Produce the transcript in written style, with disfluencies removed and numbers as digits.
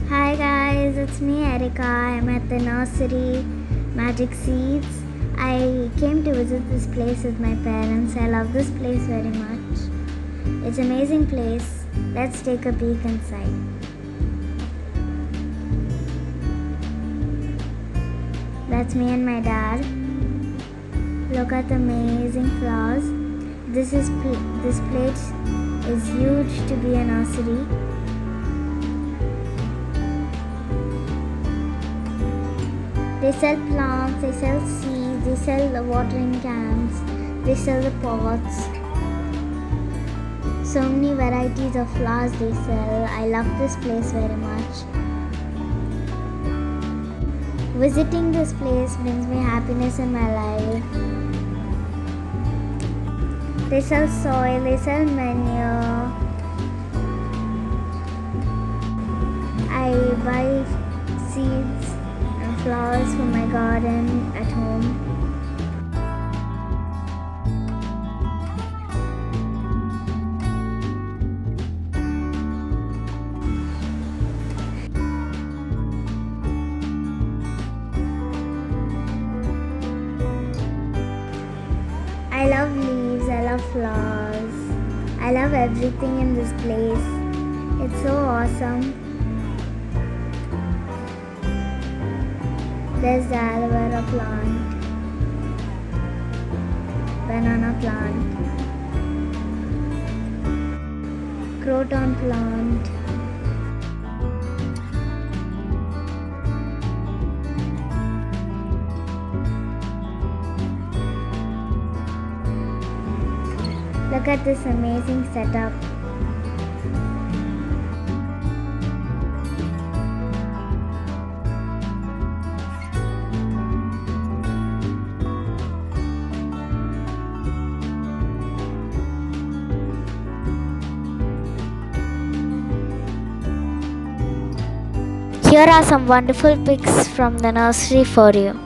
Hi guys, it's me Erica. I'm at the nursery Magic Seeds. I came to visit this place with my parents. I love this place very much. It's an amazing place. Let's take a peek inside. That's me and my dad. Look at the amazing flowers. This place is huge to be a nursery. They sell plants, they sell seeds, they sell the watering cans, they sell the pots. So many varieties of flowers they sell. I love this place very much. Visiting this place brings me happiness in my life. They sell soil, they sell manure. I buy seeds and flowers for my garden at home. I love leaves, I love flowers. I love everything in this place. It's so awesome. There's the aloe vera plant, banana plant, croton plant, look at this amazing setup. Here are some wonderful pics from the nursery for you.